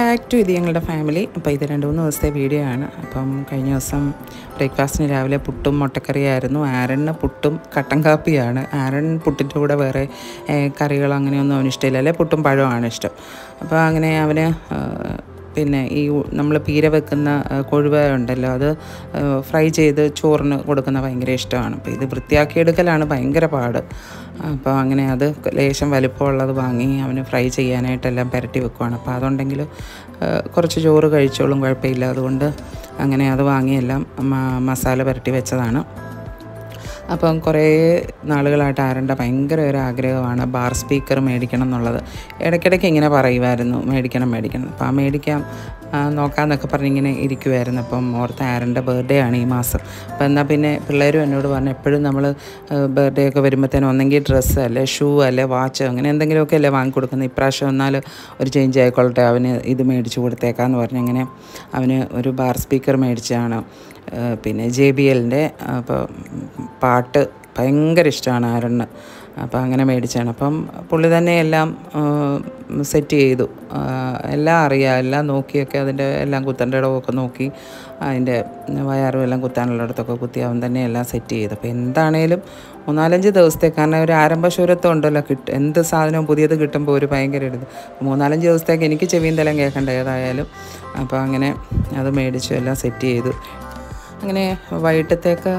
Back to ഇത് ഞങ്ങളുടെ family. അപ്പോൾ ഇത് 2-3 ദിവസത്തെ വീഡിയോ ആണ്. അപ്പം കഴിഞ്ഞ ദിവസം ബ്രേക്ക്ഫാസ്റ്റിന് രാവിലെ പുട്ടും മുട്ടക്കറിയായിരുന്നു. ആരണിന് പുട്ടും കട്ടൻ കാപ്പിയാണ്. ആരൺ പുട്ടിൻ്റെ കൂടെ വേറെ കറികൾ അങ്ങനെയൊന്നും അവന് ഇഷ്ടമില്ല, അല്ലെ പുട്ടും പഴമാണ് ഇഷ്ടം. അപ്പോൾ അങ്ങനെ അവന് പിന്നെ ഈ നമ്മൾ പീര വെക്കുന്ന കൊഴുവ ഉണ്ടല്ലോ, അത് ഫ്രൈ ചെയ്ത് ചോറിന് കൊടുക്കുന്ന ഭയങ്കര ഇഷ്ടമാണ്. അപ്പോൾ ഇത് വൃത്തിയാക്കിയെടുക്കലാണ് ഭയങ്കര പാട്. അപ്പോൾ അങ്ങനെ അത് ലേശം വലിപ്പമുള്ളത് വാങ്ങി അവന് ഫ്രൈ ചെയ്യാനായിട്ടെല്ലാം പുരട്ടി വെക്കുവാണ്. അപ്പോൾ അതുണ്ടെങ്കിൽ കുറച്ച് ചോറ് കഴിച്ചോളും, കുഴപ്പമില്ല. അതുകൊണ്ട് അങ്ങനെ അത് വാങ്ങിയെല്ലാം മസാല പുരട്ടി വെച്ചതാണ്. അപ്പം കുറേ നാളുകളായിട്ട് ആരണ്ട ഭയങ്കര ഒരു ആഗ്രഹമാണ് ബാർ സ്പീക്കർ മേടിക്കണം എന്നുള്ളത്. ഇടയ്ക്കിടയ്ക്ക് ഇങ്ങനെ പറയുമായിരുന്നു മേടിക്കണം. അപ്പോൾ ആ മേടിക്കാം നോക്കാമെന്നൊക്കെ പറഞ്ഞിങ്ങനെ ഇരിക്കുമായിരുന്നു. അപ്പം ഓർത്ത് ആരൻ്റെ ബർത്ത്ഡേ ആണ് ഈ മാസം. അപ്പം എന്നാൽ പിന്നെ പിള്ളേരും എന്നോട് പറഞ്ഞു, എപ്പോഴും നമ്മൾ ബർത്ത്ഡേ ഒക്കെ വരുമ്പോഴത്തേനും ഒന്നെങ്കിൽ ഡ്രസ്സ് അല്ലെ ഷൂ അല്ലെ വാച്ച് അങ്ങനെ എന്തെങ്കിലുമൊക്കെ അല്ലേ വാങ്ങിക്കൊടുക്കുന്നത്. ഇപ്രാവശ്യം എന്നാൽ ഒരു ചേഞ്ച് ആയിക്കൊള്ളട്ടെ, അവന് ഇത് മേടിച്ച് കൊടുത്തേക്കാന്ന് പറഞ്ഞ് അങ്ങനെ അവന് ഒരു ബാർ സ്പീക്കർ മേടിച്ചാണ്. പിന്നെ JBLൻ്റെ അപ്പോൾ പാട്ട് ഭയങ്കര ഇഷ്ടമാണ് ആരണ്ണ്. അപ്പോൾ അങ്ങനെ മേടിച്ചാണ്. അപ്പം പുള്ളി തന്നെ എല്ലാം സെറ്റ് ചെയ്തു. എല്ലാം അറിയാം, എല്ലാം നോക്കിയൊക്കെ അതിൻ്റെ എല്ലാം കുത്തേണ്ട ഇടമൊക്കെ നോക്കി അതിൻ്റെ വയറും എല്ലാം കുത്താനുള്ളിടത്തൊക്കെ കുത്തി അവൻ തന്നെ എല്ലാം സെറ്റ് ചെയ്തു. അപ്പോൾ എന്താണേലും 3-4 ദിവസത്തേക്ക്, കാരണം ഒരു ആരംഭശൂരത്വം ഉണ്ടല്ലോ, എന്ത് സാധനവും പുതിയത് കിട്ടുമ്പോൾ ഒരു ഭയങ്കര ഇത്. 3-4 ദിവസത്തേക്ക് എനിക്ക് ചെവിയും തലം കേൾക്കേണ്ട ഏതായാലും. അപ്പോൾ അങ്ങനെ അത് മേടിച്ചു, എല്ലാം സെറ്റ് ചെയ്തു. അങ്ങനെ വൈകിട്ടത്തേക്ക്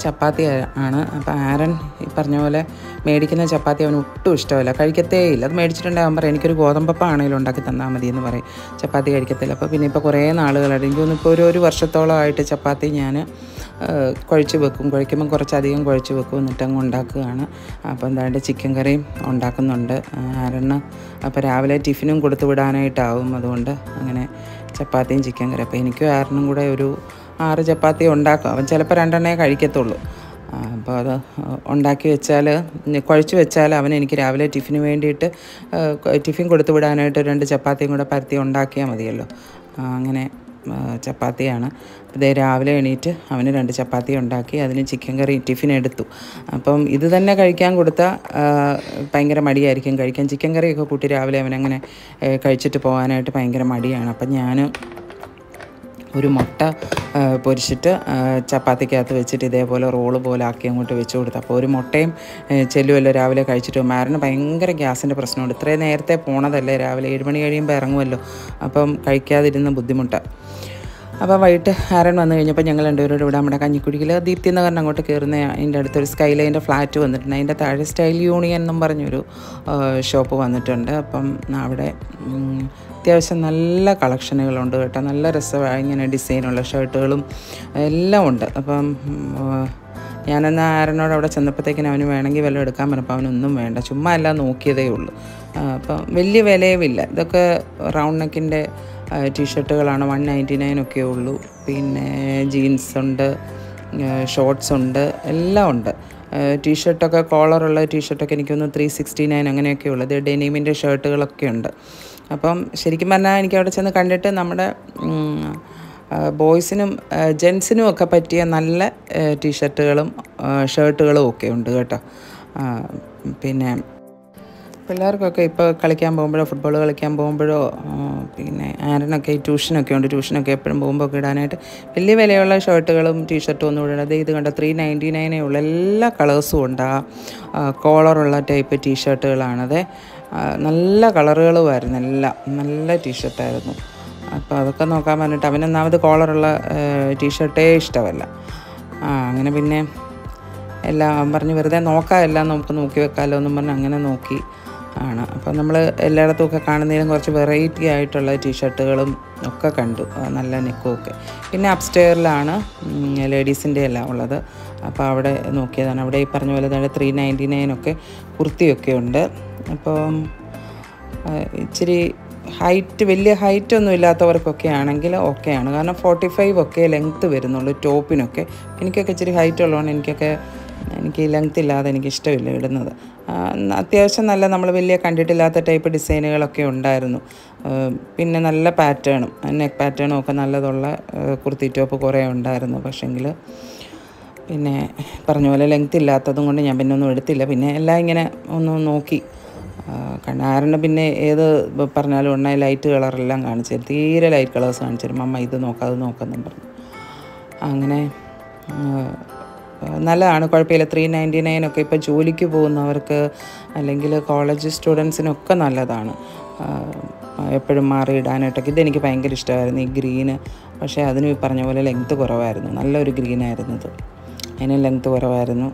ചപ്പാത്തി ആണ്. അപ്പോൾ ആരൻ ഈ പറഞ്ഞ പോലെ മേടിക്കുന്ന ചപ്പാത്തി അവന് ഒട്ടും ഇഷ്ടമല്ല, കഴിക്കത്തേ ഇല്ല. അത് മേടിച്ചിട്ടുണ്ടെങ്കിൽ അവൻ പറയും എനിക്കൊരു ഗോതമ്പപ്പാണെങ്കിലും ഉണ്ടാക്കി തന്നാൽ മതി എന്ന് പറയും. ചപ്പാത്തി കഴിക്കത്തില്ല. അപ്പോൾ പിന്നെ ഇപ്പോൾ കുറേ നാളുകളായിട്ട് എനിക്ക് തോന്നുന്നു ഒരു വർഷത്തോളമായിട്ട് ചപ്പാത്തി ഞാൻ കുഴച്ച് വെക്കും. കുഴയ്ക്കുമ്പോൾ കുറച്ചധികം കുഴച്ച് വെക്കും, എന്നിട്ട് അങ്ങ് ഉണ്ടാക്കുകയാണ്. അപ്പോൾ എന്തായാലും ചിക്കൻ കറിയും ഉണ്ടാക്കുന്നുണ്ട് ആരണ്ണ്. അപ്പോൾ രാവിലെ ടിഫിനും കൊടുത്തു വിടാനായിട്ടാവും, അതുകൊണ്ട് അങ്ങനെ ചപ്പാത്തിയും ചിക്കൻ കറി. അപ്പോൾ എനിക്കും ആരനും കൂടെ ഒരു 6 ചപ്പാത്തി ഉണ്ടാക്കും. അവൻ ചിലപ്പോൾ 2 കഴിക്കത്തുള്ളൂ. അപ്പോൾ അത് ഉണ്ടാക്കി വെച്ചാൽ, കുഴച്ച് വെച്ചാൽ അവൻ എനിക്ക് രാവിലെ ടിഫിന് വേണ്ടിയിട്ട് ടിഫിൻ കൊടുത്തു വിടാനായിട്ട് 2 ചപ്പാത്തിയും കൂടെ പരത്തി ഉണ്ടാക്കിയാൽ മതിയല്ലോ. അങ്ങനെ ചപ്പാത്തിയാണ്. അതേ രാവിലെ എണീറ്റ് അവന് 2 ചപ്പാത്തി ഉണ്ടാക്കി, അതിന് ചിക്കൻ കറി ടിഫിൻ എടുത്തു. അപ്പം ഇത് തന്നെ കഴിക്കാൻ കൊടുത്താൽ ഭയങ്കര മടിയായിരിക്കും കഴിക്കാൻ. ചിക്കൻ കറിയൊക്കെ കൂട്ടി രാവിലെ അവനങ്ങനെ കഴിച്ചിട്ട് പോകാനായിട്ട് ഭയങ്കര മടിയാണ്. അപ്പം ഞാൻ ഒരു മുട്ട പൊരിച്ചിട്ട് ചപ്പാത്തിക്കകത്ത് വെച്ചിട്ട് ഇതേപോലെ റോള് പോലെ ആക്കി അങ്ങോട്ട് വെച്ച് കൊടുത്തു. അപ്പോൾ ഒരു മുട്ടയും ചെല്ലുമല്ലോ രാവിലെ കഴിച്ചിട്ട്. മാരന് ഭയങ്കര ഗ്യാസിൻ്റെ പ്രശ്നമുണ്ട്. ഇത്രയും നേരത്തെ പോണതല്ലേ, രാവിലെ 7 മണി കഴിയുമ്പോൾ ഇറങ്ങുമല്ലോ. അപ്പം കഴിക്കാതിരുന്ന ബുദ്ധിമുട്ടാണ്. അപ്പോൾ വൈകിട്ട് ആരൻ വന്നു കഴിഞ്ഞപ്പോൾ ഞങ്ങൾ 2 പേരോട് ഇവിടെ നമ്മുടെ കഞ്ഞിക്കുടിയിൽ ദീപ്തി നഗറിന് അങ്ങോട്ട് കയറുന്ന അതിൻ്റെ അടുത്തൊരു സ്കൈ ലൈൻ്റെ ഫ്ലാറ്റ് വന്നിട്ടുണ്ട്. അതിൻ്റെ താഴെ സ്റ്റൈൽ യൂണിയൻ എന്നും പറഞ്ഞൊരു ഷോപ്പ് വന്നിട്ടുണ്ട്. അപ്പം അവിടെ അത്യാവശ്യം നല്ല കളക്ഷനുകളുണ്ട് കേട്ടോ. നല്ല രസമാണ്, ഇങ്ങനെ ഡിസൈനുള്ള ഷർട്ടുകളും എല്ലാം ഉണ്ട്. അപ്പം ഞാനെന്നാൽ ആരനോട് അവിടെ ചെന്നപ്പോഴത്തേക്കിനും അവന് വേണമെങ്കിൽ വല്ലതും എടുക്കാൻ പറഞ്ഞപ്പോൾ അവനൊന്നും വേണ്ട, ചുമ്മാ എല്ലാം നോക്കിയതേ ഉള്ളൂ. അപ്പം വലിയ വിലയുമില്ല. ഇതൊക്കെ റൗണ്ട് നെക്കിൻ്റെ ടീഷർട്ടുകളാണ്. 199 ഒക്കെ ഉള്ളൂ. പിന്നെ ജീൻസ് ഉണ്ട്, ഷോർട്ട്സ് ഉണ്ട്, എല്ലാം ഉണ്ട്. ടീഷർട്ടൊക്കെ കോളറുള്ള ടീഷർട്ടൊക്കെ എനിക്കൊന്ന് 369 അങ്ങനെയൊക്കെ ഉള്ളത്. ഡെനിമിൻ്റെ ഷർട്ടുകളൊക്കെ ഉണ്ട്. അപ്പം ശരിക്കും പറഞ്ഞാൽ എനിക്ക് അവിടെ ചെന്ന് കണ്ടിട്ട് നമ്മുടെ ബോയ്സിനും ജെൻസിനും ഒക്കെ പറ്റിയ നല്ല ടീഷർട്ടുകളും ഷർട്ടുകളും ഒക്കെ ഉണ്ട് കേട്ടോ. പിന്നെ പിള്ളേർക്കൊക്കെ ഇപ്പോൾ കളിക്കാൻ പോകുമ്പോഴോ ഫുട്ബോൾ കളിക്കാൻ പോകുമ്പോഴോ പിന്നെ ആരനൊക്കെ ഈ ട്യൂഷനൊക്കെ ഉണ്ട്. ട്യൂഷനൊക്കെ എപ്പോഴും പോകുമ്പോൾ ഒക്കെ ഇടാനായിട്ട് വലിയ വിലയുള്ള ഷർട്ടുകളും ടീഷർട്ടും ഒന്നും ഇടാതെ ഇത് കണ്ട 399 ഉള്ള എല്ലാ കളേഴ്സും ഉണ്ട്. കോളറുള്ള ടൈപ്പ് ടീഷർട്ടുകളാണത്. നല്ല കളറുകളുമായിരുന്നു, എല്ലാം നല്ല ടീഷർട്ടായിരുന്നു. അപ്പോൾ അതൊക്കെ നോക്കാൻ പറഞ്ഞിട്ട് അവനൊന്നാമത് കോളറുള്ള ടീഷർട്ടേ ഇഷ്ടമല്ല. അങ്ങനെ പിന്നെ എല്ലാം പറഞ്ഞ് വെറുതെ നോക്കാം, എല്ലാം നമുക്ക് നോക്കി വെക്കാമല്ലോ എന്നും പറഞ്ഞ് അങ്ങനെ നോക്കി ആണ്. അപ്പോൾ നമ്മൾ എല്ലായിടത്തും ഒക്കെ കാണുന്നതിലും കുറച്ച് വെറൈറ്റി ആയിട്ടുള്ള ടീഷർട്ടുകളും ഒക്കെ കണ്ടു, നല്ല നെക്കും ഒക്കെ. പിന്നെ അപ്സ്റ്റെയറിലാണ് ലേഡീസിൻ്റെ എല്ലാം ഉള്ളത്. അപ്പോൾ അവിടെ നോക്കിയതാണ്. അവിടെ ഈ പറഞ്ഞ പോലെ തന്നെ 399 ഒക്കെ കുർത്തിയൊക്കെ ഉണ്ട്. അപ്പം ഇച്ചിരി വലിയ ഹൈറ്റൊന്നും ഇല്ലാത്തവർക്കൊക്കെ ആണെങ്കിൽ ഓക്കെയാണ്. കാരണം 45 ഒക്കെ ലെങ്ത്ത് വരുന്നുള്ളൂ ടോപ്പിനൊക്കെ. എനിക്കൊക്കെ ഇച്ചിരി ഹൈറ്റ് ഉള്ളതുകൊണ്ട് എനിക്ക് ലെങ്ത്ത് ഇല്ലാതെ എനിക്കിഷ്ടമില്ല ഇടുന്നത്. അത്യാവശ്യം നല്ല നമ്മൾ വലിയ കണ്ടിട്ടില്ലാത്ത ടൈപ്പ് ഡിസൈനുകളൊക്കെ ഉണ്ടായിരുന്നു. പിന്നെ നല്ല പാറ്റേണും നെക്ക് പാറ്റേണും ഒക്കെ നല്ലതുള്ള കുർത്തി ടോപ്പ് കുറേ ഉണ്ടായിരുന്നു. പക്ഷേങ്കിൽ പിന്നെ പറഞ്ഞ പോലെ ലെങ്ത്ത് ഇല്ലാത്തതും കൊണ്ട് ഞാൻ പിന്നെ ഒന്നും എടുത്തില്ല. പിന്നെ എല്ലാം ഇങ്ങനെ ഒന്ന് നോക്കി ആരണ് പിന്നെ ഏത് പറഞ്ഞാലും ഉടനെ ലൈറ്റ് കളറെല്ലാം കാണിച്ചു തരും, തീരെ ലൈറ്റ് കളേഴ്സ് കാണിച്ചു തരും. അമ്മ ഇത് നോക്കാം അത് നോക്കാമെന്നും പറഞ്ഞു. അങ്ങനെ നല്ലതാണ്, കുഴപ്പമില്ല. 399 ഒക്കെ ഇപ്പോൾ ജോലിക്ക് പോകുന്നവർക്ക് അല്ലെങ്കിൽ കോളേജ് സ്റ്റുഡൻസിനൊക്കെ നല്ലതാണ്, എപ്പോഴും മാറിയിടാനായിട്ടൊക്കെ. ഇതെനിക്ക് ഭയങ്കര ഇഷ്ടമായിരുന്നു ഈ ഗ്രീന്. പക്ഷേ അതിന് പറഞ്ഞ പോലെ ലെങ്ത്ത് കുറവായിരുന്നു, നല്ലൊരു ഗ്രീനായിരുന്നത്, അതിന് ലെങ്ത്ത് കുറവായിരുന്നു.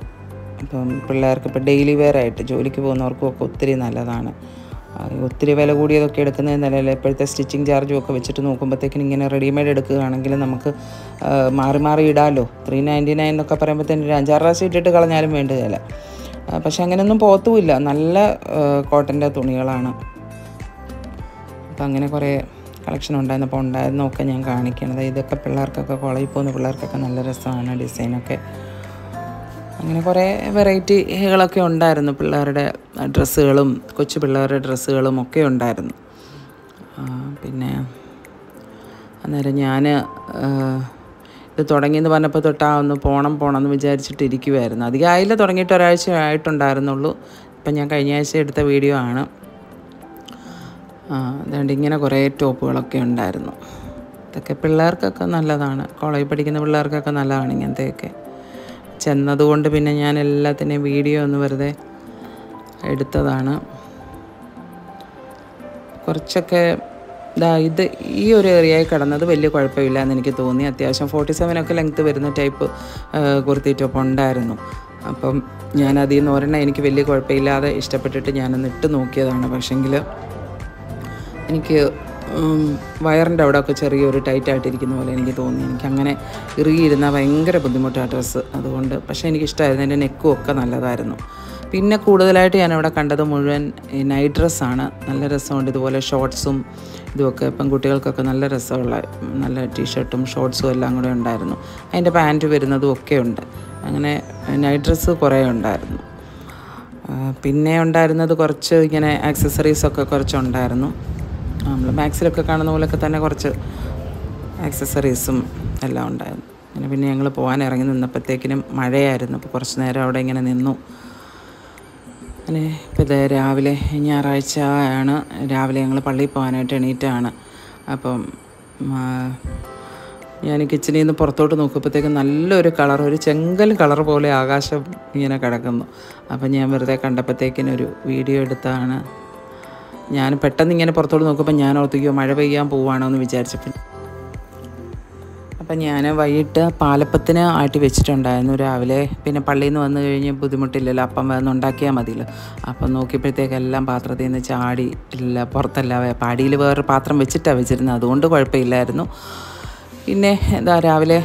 അപ്പം പിള്ളേർക്ക് ഇപ്പോൾ ഡെയിലി വെയർ ആയിട്ട് ജോലിക്ക് പോകുന്നവർക്കും ഒക്കെ ഒത്തിരി നല്ലതാണ്. ഒത്തിരി വില കൂടിയതൊക്കെ എടുക്കുന്നതിന് നല്ലതല്ല. ഇപ്പോഴത്തെ സ്റ്റിച്ചിങ് ചാർജും ഒക്കെ വെച്ചിട്ട് നോക്കുമ്പോഴത്തേക്കിനും ഇങ്ങനെ റെഡിമെയ്ഡ് എടുക്കുകയാണെങ്കിൽ നമുക്ക് മാറി മാറി ഇടാമല്ലോ. 399 എന്നൊക്കെ പറയുമ്പോഴത്തേനും ഒരു 5-6 പ്രാവശ്യം ഇട്ടിട്ട് കളഞ്ഞാലും വേണ്ടതല്ല. പക്ഷെ അങ്ങനെയൊന്നും പോത്തുമില്ല, നല്ല കോട്ടൻ്റെ തുണികളാണ്. അപ്പം അങ്ങനെ കുറേ കളക്ഷൻ ഉണ്ടായിരുന്നപ്പോൾ ഉണ്ടായിരുന്നൊക്കെ ഞാൻ കാണിക്കണത്. ഇതൊക്കെ പിള്ളേർക്കൊക്കെ, കോളേജിൽ പോകുന്ന പിള്ളേർക്കൊക്കെ നല്ല രസമാണ് ഡിസൈനൊക്കെ. അങ്ങനെ കുറേ വെറൈറ്റികളൊക്കെ ഉണ്ടായിരുന്നു. പിള്ളേരുടെ ഡ്രസ്സുകളും കൊച്ചു പിള്ളേരുടെ ഡ്രസ്സുകളും ഒക്കെ ഉണ്ടായിരുന്നു. പിന്നെ അന്നേരം ഞാൻ ഇത് തുടങ്ങിയെന്ന് പറഞ്ഞപ്പോൾ തൊട്ടാ ഒന്ന് പോകണം എന്ന് വിചാരിച്ചിട്ടിരിക്കുമായിരുന്നു. അധികം ആയില്ല, തുടങ്ങിയിട്ട് ഒരാഴ്ച ആയിട്ടുണ്ടായിരുന്നുള്ളൂ. ഇപ്പം ഞാൻ കഴിഞ്ഞ ആഴ്ച എടുത്ത വീഡിയോ ആണ്. അതുകൊണ്ട് ഇങ്ങനെ കുറേ ടോപ്പുകളൊക്കെ ഉണ്ടായിരുന്നു. ഇതൊക്കെ പിള്ളേർക്കൊക്കെ നല്ലതാണ്, കോളേജിൽ പഠിക്കുന്ന പിള്ളേർക്കൊക്കെ നല്ലതാണ് ഇങ്ങനത്തെയൊക്കെ. ചെന്നതുകൊണ്ട് പിന്നെ ഞാൻ എല്ലാത്തിനെയും വീഡിയോ ഒന്ന് വെറുതെ എടുത്തതാണ്. കുറച്ചൊക്കെ ഇത് ഈ ഒരു ഏരിയയിൽ കിടന്നത് വലിയ കുഴപ്പമില്ല എന്ന് എനിക്ക് തോന്നി. അത്യാവശ്യം 47 ലെങ്ത്ത് വരുന്ന ടൈപ്പ് കുർത്തി ടോപ്പ് ഉണ്ടായിരുന്നു. അപ്പം ഞാൻ അതിൽ നിന്ന് ഒരെണ്ണം എനിക്ക് വലിയ കുഴപ്പമില്ലാതെ ഇഷ്ടപ്പെട്ടിട്ട് ഞാനൊന്ന് ഇട്ട് നോക്കിയതാണ്. പക്ഷെങ്കിൽ എനിക്ക് വയറിൻ്റെ അവിടെയൊക്കെ ചെറിയൊരു ടൈറ്റായിട്ടിരിക്കുന്ന പോലെ എനിക്ക് തോന്നി. എനിക്കങ്ങനെ ഇറുകിയിരുന്നാൽ ഭയങ്കര ബുദ്ധിമുട്ടാണ് ഡ്രസ്സ്, അതുകൊണ്ട്. പക്ഷേ എനിക്കിഷ്ടമായിരുന്നു, എൻ്റെ നെക്കും ഒക്കെ നല്ലതായിരുന്നു. പിന്നെ കൂടുതലായിട്ട് ഞാനവിടെ കണ്ടത് മുഴുവൻ ഈ നൈറ്റ് ഡ്രസ്സാണ്. നല്ല രസമുണ്ട്, ഇതുപോലെ ഷോർട്ട്സും ഇതുമൊക്കെ പെൺകുട്ടികൾക്കൊക്കെ നല്ല രസമുള്ള നല്ല ടീഷർട്ടും ഷോർട്ട്സും എല്ലാം കൂടെ ഉണ്ടായിരുന്നു. അതിൻ്റെ പാൻറ്റ് വരുന്നതും ഒക്കെ ഉണ്ട്. അങ്ങനെ നൈറ്റ് ഡ്രസ്സ് കുറേ ഉണ്ടായിരുന്നു. പിന്നെ ഉണ്ടായിരുന്നത് കുറച്ച് ഇങ്ങനെ ആക്സസറീസൊക്കെ കുറച്ചുണ്ടായിരുന്നു. നമ്മൾ മാക്സിലൊക്കെ കാണുന്ന പോലെയൊക്കെ തന്നെ കുറച്ച് ആക്സസറീസും എല്ലാം ഉണ്ടായിരുന്നു. അങ്ങനെ പിന്നെ ഞങ്ങൾ പോകാൻ ഇറങ്ങി നിന്നപ്പോഴത്തേക്കിനും മഴയായിരുന്നു. അപ്പോൾ കുറച്ച് നേരം അവിടെ ഇങ്ങനെ നിന്നു. അങ്ങനെ ഇപ്പോൾ ഇത് രാവിലെ, ഞായറാഴ്ച ആണ്, രാവിലെ ഞങ്ങൾ പള്ളിയിൽ പോകാനായിട്ട് എണീറ്റാണ്. അപ്പം ഞാൻ കിച്ചണിൽ നിന്ന് പുറത്തോട്ട് നോക്കുമ്പോഴത്തേക്കും നല്ലൊരു കളർ, ഒരു ചെങ്കൽ കളർ പോലെ ആകാശം ഇങ്ങനെ കിടക്കുന്നു. അപ്പം ഞാൻ വെറുതെ കണ്ടപ്പോഴത്തേക്കിനൊരു വീഡിയോ എടുത്താണ്. ഞാൻ പെട്ടെന്ന് ഇങ്ങനെ പുറത്തോട്ട് നോക്കുമ്പോൾ ഞാൻ ഓർത്തിക്കോ മഴ പെയ്യാൻ പോവുകയാണോ എന്ന് വിചാരിച്ചപ്പോൾ. അപ്പം ഞാൻ വൈകിട്ട് പാലപ്പത്തിന് ആട്ടി വെച്ചിട്ടുണ്ടായിരുന്നു രാവിലെ. പിന്നെ പള്ളിയിൽ നിന്ന് വന്നു കഴിഞ്ഞ് ബുദ്ധിമുട്ടില്ലല്ലോ, അപ്പം വന്ന് ഉണ്ടാക്കിയാൽ മതിയല്ലോ. അപ്പം നോക്കിയപ്പോഴത്തേക്കെല്ലാം പാത്രത്തിൽ നിന്ന് ചാടി, ഇല്ല പുറത്തല്ല, പാടിയിൽ വേറൊരു പാത്രം വെച്ചിട്ടാണ് വെച്ചിരുന്നത്, അതുകൊണ്ട് കുഴപ്പമില്ലായിരുന്നു. പിന്നെ എന്താ രാവിലെ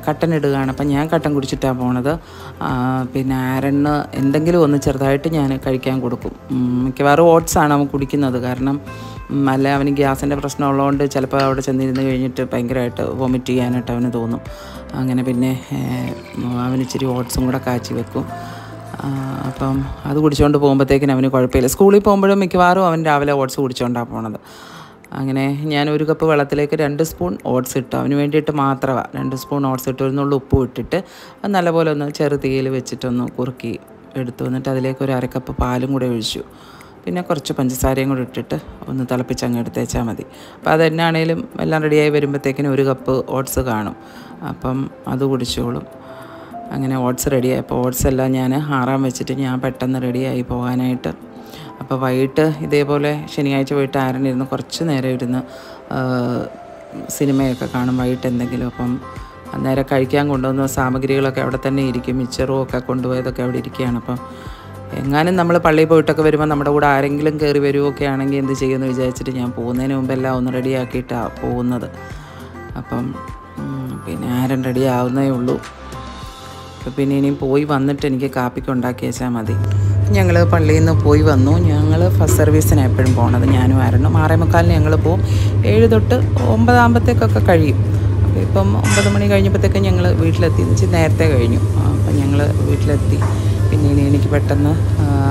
കട്ടൻ ഇടുകയാണ്. അപ്പം ഞാൻ കട്ടൻ കുടിച്ചിട്ടാണ് പോണത്. പിന്നെ ആരണ്ണ് എന്തെങ്കിലും ഒന്ന് ചെറുതായിട്ട് ഞാൻ കഴിക്കാൻ കൊടുക്കും. മിക്കവാറും ഓട്സാണ് അവൻ കുടിക്കുന്നത്. കാരണം അല്ല, അവന് ഗ്യാസിൻ്റെ പ്രശ്നമുള്ളതുകൊണ്ട് ചിലപ്പോൾ അവിടെ ചെന്നിരുന്ന് കഴിഞ്ഞിട്ട് ഭയങ്കരമായിട്ട് വൊമിറ്റ് ചെയ്യാനായിട്ട് അവന് തോന്നും. അങ്ങനെ പിന്നെ അവന് ഇച്ചിരി ഓട്സും കൂടെ കാച്ചി വെക്കും. അപ്പം അത് കുടിച്ചുകൊണ്ട് പോകുമ്പോഴത്തേക്കിനും അവന് കുഴപ്പമില്ല. സ്കൂളിൽ പോകുമ്പോഴും മിക്കവാറും അവൻ രാവിലെ ഓട്സ് കുടിച്ചുകൊണ്ടാണ് പോണത്. അങ്ങനെ ഞാൻ 1 കപ്പ് വെള്ളത്തിലേക്ക് 2 സ്പൂൺ ഓട്സ് ഇട്ടു, അവന് വേണ്ടിയിട്ട് മാത്രമാണ് 2 സ്പൂൺ ഓട്സ് ഇട്ട്, ഒരു നുള്ളു ഉപ്പും ഇട്ടിട്ട് അത് നല്ലപോലെ ഒന്ന് ചെറുതീയിൽ വെച്ചിട്ടൊന്ന് കുറുക്കി എടുത്തു. എന്നിട്ട് അതിലേക്ക് ഒരു 1/2 കപ്പ് പാലും കൂടെ ഒഴിച്ചു. പിന്നെ കുറച്ച് പഞ്ചസാരയും കൂടെ ഇട്ടിട്ട് ഒന്ന് തിളപ്പിച്ചങ്ങ് എടുത്തേച്ചാൽ മതി. അപ്പോൾ അതെന്നാണേലും എല്ലാം റെഡിയായി വരുമ്പോഴത്തേക്കിനും 1 കപ്പ് ഓട്സ് കാണും. അപ്പം അത് കുടിച്ചോളും. അങ്ങനെ ഓട്സ് റെഡിയായി. അപ്പോൾ ഓട്സ് എല്ലാം ഞാൻ ആറാൻ വെച്ചിട്ട് ഞാൻ പെട്ടെന്ന് റെഡിയായി പോകാനായിട്ട്. അപ്പോൾ വൈകിട്ട് ഇതേപോലെ ശനിയാഴ്ച വൈകിട്ട് ആരണിരുന്ന് കുറച്ച് നേരം ഇരുന്ന് സിനിമയൊക്കെ കാണും വൈകിട്ട് എന്തെങ്കിലും. അപ്പം അന്നേരം കഴിക്കാൻ കൊണ്ടുവന്ന സാമഗ്രികളൊക്കെ അവിടെ തന്നെ ഇരിക്കും. മിച്ചറും ഒക്കെ കൊണ്ടുപോയതൊക്കെ അവിടെ ഇരിക്കുകയാണ്. അപ്പം എങ്ങാനും നമ്മൾ പള്ളിയിൽ പോയിട്ടൊക്കെ വരുമ്പോൾ നമ്മുടെ കൂടെ ആരെങ്കിലും കയറി വരുമൊക്കെ ആണെങ്കിൽ എന്ത് ചെയ്യുമെന്ന് വിചാരിച്ചിട്ട് ഞാൻ പോകുന്നതിന് മുമ്പ് എല്ലാം ഒന്ന് റെഡിയാക്കിയിട്ടാണ് പോകുന്നത്. അപ്പം പിന്നെ ആരും റെഡി ആവുന്നേ ഉള്ളൂ. പിന്നെ ഇനിയും പോയി വന്നിട്ട് എനിക്ക് കാപ്പിക്ക് ഉണ്ടാക്കി വെച്ചാൽ മതി. ഞങ്ങൾ പള്ളിയിൽ നിന്ന് പോയി വന്നു. ഞങ്ങൾ ഫസ്റ്റ് സർവീസിനാണ് എപ്പോഴും പോകണത്, ഞാനും ആയിരുന്നു. 6:45 ഞങ്ങൾ പോവും. 7 തൊട്ട് 9 ആകുമ്പോഴത്തേക്കൊക്കെ കഴിയും. അപ്പോൾ ഇപ്പം 9 മണി കഴിഞ്ഞപ്പോഴത്തേക്കും ഞങ്ങൾ വീട്ടിലെത്തി. എന്ന് വെച്ചാൽ നേരത്തെ കഴിഞ്ഞു. അപ്പം ഞങ്ങൾ വീട്ടിലെത്തി. പിന്നെ ഇനി എനിക്ക് പെട്ടെന്ന്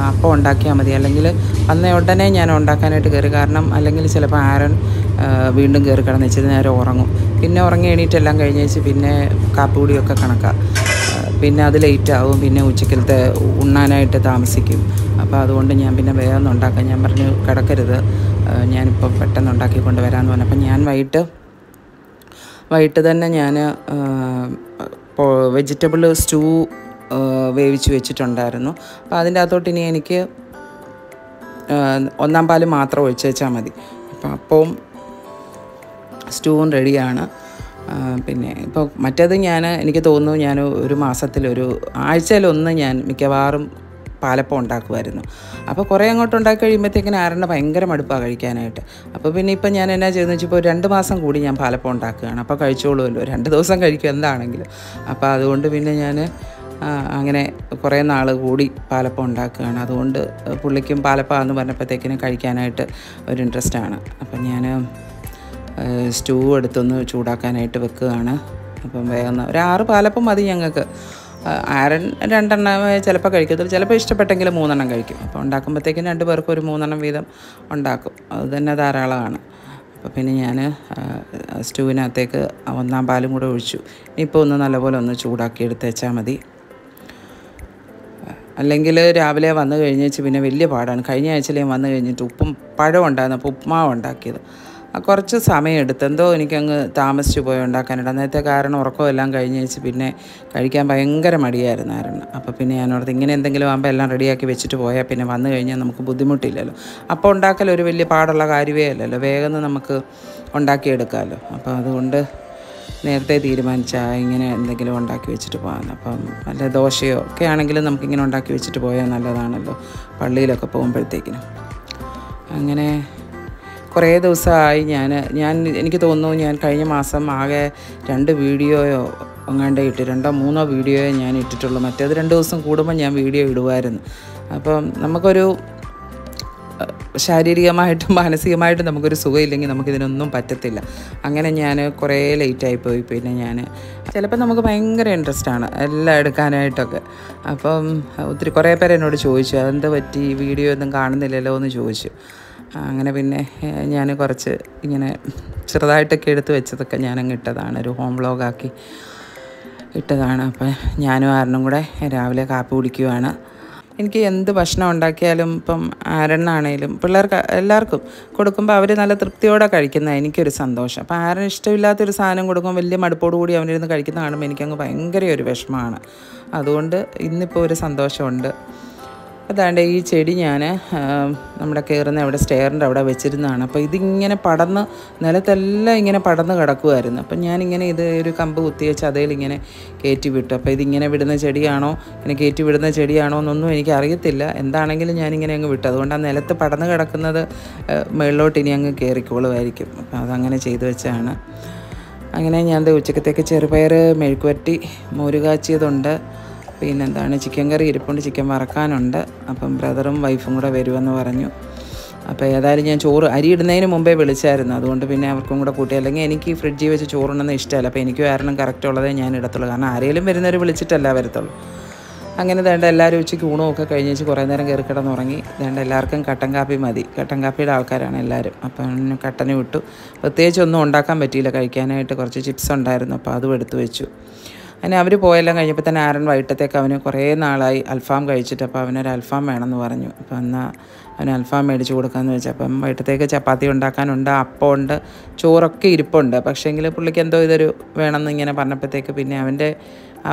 അപ്പം ഉണ്ടാക്കിയാൽ മതി. അല്ലെങ്കിൽ അന്നേ ഉടനെ ഞാൻ ഉണ്ടാക്കാനായിട്ട് കയറി. കാരണം അല്ലെങ്കിൽ ചിലപ്പോൾ ആരൻ വീണ്ടും കയറി കിടന്ന് ഇച്ചിരി നേരം ഉറങ്ങും. പിന്നെ ഉറങ്ങി എണീറ്റെല്ലാം കഴിഞ്ഞ് വെച്ച് പിന്നെ കാപ്പികൂടിയൊക്കെ കണക്കാം. പിന്നെ അത് ലേറ്റാവും. പിന്നെ ഉച്ചക്കലത്തെ ഉണ്ണാനായിട്ട് താമസിക്കും. അപ്പോൾ അതുകൊണ്ട് ഞാൻ പിന്നെ വേഗം ഉണ്ടാക്കാൻ ഞാൻ പറഞ്ഞു കിടക്കരുത്, ഞാനിപ്പോൾ പെട്ടെന്ന് ഉണ്ടാക്കിക്കൊണ്ട് വരാമെന്ന് പറഞ്ഞു. അപ്പം ഞാൻ വൈകിട്ട് തന്നെ ഞാൻ വെജിറ്റബിൾ സ്റ്റൂ വേവിച്ച് വെച്ചിട്ടുണ്ടായിരുന്നു. അപ്പോൾ അതിൻ്റെ അകത്തോട്ട് ഇനി എനിക്ക് 1-ാം പാൽ മാത്രം ഒഴിച്ച് വെച്ചാൽ മതി. അപ്പം സ്റ്റൂവും റെഡിയാണ്. പിന്നെ ഇപ്പോൾ മറ്റേത് എനിക്ക് തോന്നുന്നു ഞാൻ ഒരു മാസത്തിലൊരു ആഴ്ചയിലൊന്ന് ഞാൻ മിക്കവാറും പാലപ്പം ഉണ്ടാക്കുമായിരുന്നു. അപ്പോൾ കുറേ അങ്ങോട്ട് ഉണ്ടാക്കി കഴിയുമ്പോഴത്തേക്കിന് ആരെണ്ണം ഭയങ്കര മടുപ്പാണ് കഴിക്കാനായിട്ട്. അപ്പോൾ പിന്നെ ഇപ്പം ഞാൻ എന്നാ ചെയ്യുന്നത് വെച്ചാൽ ഇപ്പോൾ 2 മാസം കൂടി ഞാൻ പാലപ്പം ഉണ്ടാക്കുകയാണ്. അപ്പോൾ കഴിച്ചോളുമല്ലോ, 2 ദിവസം കഴിക്കും എന്താണെങ്കിലും. അപ്പോൾ അതുകൊണ്ട് പിന്നെ ഞാൻ അങ്ങനെ കുറേ നാൾ കൂടി പാലപ്പം ഉണ്ടാക്കുകയാണ്. അതുകൊണ്ട് പുള്ളിക്കും പാലപ്പം എന്ന് പറഞ്ഞപ്പോഴത്തേക്കിന് കഴിക്കാനായിട്ട് ഒരു ഇൻട്രസ്റ്റാണ്. അപ്പം ഞാൻ സ്റ്റൂ എടുത്തൊന്ന് ചൂടാക്കാനായിട്ട് വെക്കുകയാണ്. അപ്പം വേഗം ഒരു 6 പാലപ്പം മതി ഞങ്ങൾക്ക്. ആരൻ 2 എണ്ണം ചിലപ്പോൾ കഴിക്കത്തുള്ളൂ, ചിലപ്പോൾ ഇഷ്ടപ്പെട്ടെങ്കിൽ 3 എണ്ണം കഴിക്കും. അപ്പോൾ ഉണ്ടാക്കുമ്പോഴത്തേക്കും 2 പേർക്ക് ഒരു 3 എണ്ണം വീതം ഉണ്ടാക്കും. അത് തന്നെ ധാരാളമാണ്. അപ്പോൾ പിന്നെ ഞാൻ സ്റ്റൂവിനകത്തേക്ക് 1-ാം പാലും കൂടെ ഒഴിച്ചു. ഇനിയിപ്പോൾ ഒന്ന് നല്ലപോലെ ഒന്ന് ചൂടാക്കി എടുത്ത് വെച്ചാൽ മതി. അല്ലെങ്കിൽ രാവിലെ വന്നു കഴിഞ്ഞേച്ച് പിന്നെ വലിയ പാടാണ്. കഴിഞ്ഞ ആഴ്ചയിൽ ഞാൻ വന്നു കഴിഞ്ഞിട്ട് ഉപ്പും പഴം ഉണ്ടായിരുന്നു. അപ്പോൾ ഉപ്പുമാവ് ഉണ്ടാക്കിയത് കുറച്ച് സമയം എടുത്ത് എന്തോ എനിക്കങ്ങ് താമസിച്ച് പോയി ഉണ്ടാക്കാനായിട്ട്. അന്നത്തെ കാരണം ഉറക്കമെല്ലാം കഴിഞ്ഞ് വെച്ച് പിന്നെ കഴിക്കാൻ ഭയങ്കര മടിയായിരുന്നു. അപ്പോൾ പിന്നെ ഞാനോർത്ത് ഇങ്ങനെ എന്തെങ്കിലും ആകുമ്പോൾ എല്ലാം റെഡിയാക്കി വെച്ചിട്ട് പോയാൽ പിന്നെ വന്നു കഴിഞ്ഞാൽ നമുക്ക് ബുദ്ധിമുട്ടില്ലല്ലോ. അപ്പോൾ ഉണ്ടാക്കൽ ഒരു വലിയ പാടുള്ള കാര്യമേ അല്ലല്ലോ, വേഗം നമുക്ക് ഉണ്ടാക്കിയെടുക്കാമല്ലോ. അപ്പോൾ അതുകൊണ്ട് നേരത്തെ തീരുമാനിച്ചാൽ ഇങ്ങനെ എന്തെങ്കിലും ഉണ്ടാക്കി വെച്ചിട്ട് പോകാമെന്ന്. അപ്പം നല്ല ദോശയോ ഒക്കെ ആണെങ്കിലും നമുക്കിങ്ങനെ ഉണ്ടാക്കി വെച്ചിട്ട് പോയാൽ നല്ലതാണല്ലോ പള്ളിയിലൊക്കെ പോകുമ്പോഴത്തേക്കിനും. അങ്ങനെ കുറേ ദിവസമായി എനിക്ക് തോന്നുന്നു ഞാൻ കഴിഞ്ഞ മാസം ആകെ 2 വീഡിയോയോ അങ്ങാണ്ട് 2-3 വീഡിയോയോ ഞാൻ ഇട്ടിട്ടുള്ളൂ. മറ്റേത് 2 ദിവസം കൂടുമ്പോൾ ഞാൻ വീഡിയോ ഇടുമായിരുന്നു. അപ്പം നമുക്കൊരു ശാരീരികമായിട്ടും മാനസികമായിട്ടും നമുക്കൊരു സുഖമില്ലെങ്കിൽ നമുക്കിതിനൊന്നും പറ്റത്തില്ല. അങ്ങനെ ഞാൻ കുറേ ലേറ്റായിപ്പോയി. പിന്നെ ഞാൻ ചിലപ്പോൾ നമുക്ക് ഭയങ്കര ഇൻട്രസ്റ്റാണ് എല്ലാം എടുക്കാനായിട്ടൊക്കെ. അപ്പം കുറേ പേര് എന്നോട് ചോദിച്ചു അതെന്ത് പറ്റി വീഡിയോ ഒന്നും കാണുന്നില്ലല്ലോ എന്ന് ചോദിച്ചു. അങ്ങനെ പിന്നെ ഞാൻ കുറച്ച് ഇങ്ങനെ ചെറുതായിട്ടൊക്കെ എടുത്ത് വെച്ചതൊക്കെ ഞാനങ്ങ് ഇട്ടതാണ്, ഒരു ഹോം വ്ലോഗാക്കി ഇട്ടതാണ്. അപ്പം ഞാനും ആരനും കൂടെ രാവിലെ കാപ്പി കുടിക്കുവാണ്. എനിക്ക് എന്ത് ഭക്ഷണം ഉണ്ടാക്കിയാലും ഇപ്പം ആരെണ്ണാണേലും പിള്ളേർക്ക് എല്ലാവർക്കും കൊടുക്കുമ്പോൾ അവർ നല്ല തൃപ്തിയോടെ കഴിക്കുന്നത് എനിക്കൊരു സന്തോഷം. അപ്പോൾ ആരും ഇഷ്ടമില്ലാത്തൊരു സാധനം കൊടുക്കുമ്പോൾ വലിയ മടുപ്പോടു കൂടി അവനിരുന്ന് കഴിക്കുന്ന കാണുമ്പോൾ എനിക്കങ്ങ് ഭയങ്കര ഒരു വിഷമമാണ്. അതുകൊണ്ട് ഇന്നിപ്പോൾ ഒരു സന്തോഷമുണ്ട്. അതാണ്ട് ഈ ചെടി ഞാൻ നമ്മുടെ കയറുന്ന അവിടെ സ്റ്റെയറിൻ്റെ അവിടെ വെച്ചിരുന്നതാണ്. അപ്പോൾ ഇതിങ്ങനെ നിലത്തെല്ലാം ഇങ്ങനെ പടർന്ന് കിടക്കുമായിരുന്നു. അപ്പം ഞാനിങ്ങനെ ഇത് ഒരു കമ്പ് കുത്തിവെച്ച് അതിലിങ്ങനെ കയറ്റി വിട്ടു. അപ്പോൾ ഇതിങ്ങനെ വിടുന്ന ചെടിയാണോ ഇങ്ങനെ കയറ്റി വിടുന്ന ചെടിയാണോ എന്നൊന്നും എനിക്കറിയത്തില്ല. എന്താണെങ്കിലും ഞാനിങ്ങനെ അങ്ങ് വിട്ടു. അതുകൊണ്ട് ആ നിലത്ത് പടർന്ന് കിടക്കുന്നത് മുകളിലോട്ട് ഇനി അങ്ങ് കയറിക്കോളുമായിരിക്കും. അപ്പോൾ അതങ്ങനെ ചെയ്തു വെച്ചാണ്. അങ്ങനെ ഞാൻ ഉച്ചക്കത്തേക്ക് ചെറുപയർ മെഴുക്കുവരട്ടി മോര് കാച്ചിയതുണ്ട്. പിന്നെന്താണ് ചിക്കൻ കറി ഇരിപ്പുണ്ട്, ചിക്കൻ വറക്കാനുണ്ട്. അപ്പം ബ്രദറും വൈഫും കൂടെ വരുമെന്ന് പറഞ്ഞു. അപ്പോൾ ഏതായാലും ഞാൻ അരി ഇടുന്നതിന് മുമ്പേ വിളിച്ചായിരുന്നു. അതുകൊണ്ട് പിന്നെ അവർക്കും കൂടെ കൂട്ടി. അല്ലെങ്കിൽ എനിക്ക് ഫ്രിഡ്ജിൽ വെച്ച് ചോറുണ്ടെന്ന് ഇഷ്ടമല്ല. അപ്പോൾ എനിക്ക് കാരണം കറക്റ്റ് ഉള്ളതേ ഞാൻ ഇടത്തുള്ളൂ. കാരണം ആരെങ്കിലും വരുന്നവർ വിളിച്ചിട്ടല്ല വരത്തുള്ളൂ. അങ്ങനെ എല്ലാവരും ഉച്ചയ്ക്ക് ഊണമൊക്കെ കഴിഞ്ഞ് കുറേ നേരം കയറി കിടന്നുറങ്ങി. എല്ലാവർക്കും കട്ടൻ കാപ്പി മതി. കട്ടൻ കാപ്പിയുടെ ആൾക്കാരാണ് എല്ലാവരും. അപ്പം കട്ടന് വിട്ടു. പ്രത്യേകിച്ച് ഒന്നും ഉണ്ടാക്കാൻ പറ്റിയില്ല. കഴിക്കാനായിട്ട് കുറച്ച് ചിപ്സ് ഉണ്ടായിരുന്നു. അപ്പോൾ അതും എടുത്തു വെച്ചു. അങ്ങനെ അവർ പോയെല്ലാം കഴിഞ്ഞപ്പോൾ തന്നെ ആരൻ വൈകിട്ടത്തേക്ക് അവന് കുറേ നാളായി അൽഫാം കഴിച്ചിട്ട്. അപ്പോൾ അവനൊരു അൽഫാം വേണമെന്ന് പറഞ്ഞു. അപ്പോൾ എന്നാൽ അവന് അൽഫാം മേടിച്ച് കൊടുക്കാമെന്ന് വെച്ചാൽ അപ്പം വൈകിട്ടത്തേക്ക് ചപ്പാത്തി ഉണ്ടാക്കാനുണ്ട്, അപ്പമുണ്ട്, ചോറൊക്കെ ഇരിപ്പുണ്ട്. പക്ഷേങ്കിൽ പുള്ളിക്ക് എന്തോ ഇതൊരു വേണമെന്ന് ഇങ്ങനെ പറഞ്ഞപ്പോഴത്തേക്ക് പിന്നെ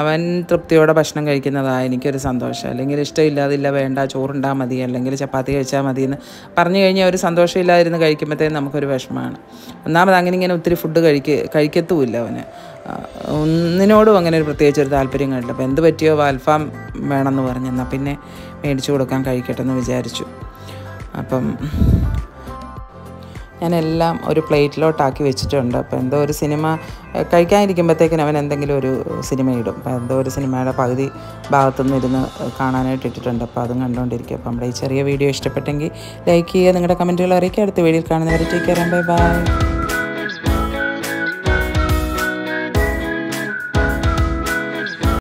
അവൻ തൃപ്തിയോടെ ഭക്ഷണം കഴിക്കുന്നതാണ് എനിക്കൊരു സന്തോഷം. അല്ലെങ്കിൽ ഇഷ്ടമില്ലാതില്ല വേണ്ട ചോറുണ്ടാൽ മതി അല്ലെങ്കിൽ ചപ്പാത്തി കഴിച്ചാൽ മതി എന്ന് പറഞ്ഞു കഴിഞ്ഞാൽ ഒരു സന്തോഷമില്ലാതിരുന്ന് കഴിക്കുമ്പോഴത്തേക്കും നമുക്കൊരു വിഷമമാണ്. ഒന്നാമത് അങ്ങനെ ഇങ്ങനെ ഒത്തിരി ഫുഡ് കഴിക്കത്തുമില്ല അവന്. ഒന്നിനോടും അങ്ങനെ ഒരു പ്രത്യേകിച്ച് ഒരു താല്പര്യം കണ്ടില്ല. അപ്പോൾ എന്ത് പറ്റിയോ അൽഫാം വേണമെന്ന് പറഞ്ഞു. എന്നാൽ പിന്നെ മേടിച്ചു കൊടുക്കാൻ കഴിക്കട്ടെ എന്ന് വിചാരിച്ചു. അപ്പം ഞാനെല്ലാം ഒരു പ്ലേറ്റിലോട്ടാക്കി വെച്ചിട്ടുണ്ട്. അപ്പോൾ എന്തോ ഒരു സിനിമ കഴിക്കാനിരിക്കുമ്പോഴത്തേക്കിന് അവൻ എന്തെങ്കിലും ഒരു സിനിമ ഇടും. അപ്പോൾ എന്തോ ഒരു സിനിമയുടെ പകുതി ഭാഗത്തുനിന്ന് ഇരുന്ന് കാണാനായിട്ട് ഇട്ടിട്ടുണ്ട്. അപ്പോൾ അതും കണ്ടുകൊണ്ടിരിക്കുക. അപ്പോൾ നമ്മുടെ ഈ ചെറിയ വീഡിയോ ഇഷ്ടപ്പെട്ടെങ്കിൽ ലൈക്ക് ചെയ്യുക, നിങ്ങളുടെ കമൻറ്റുകൾ അറിയിക്കുക. അടുത്ത വീഡിയോയിൽ കാണുന്നവരെ ടേക്ക് കെയർ, ബൈ ബൈ.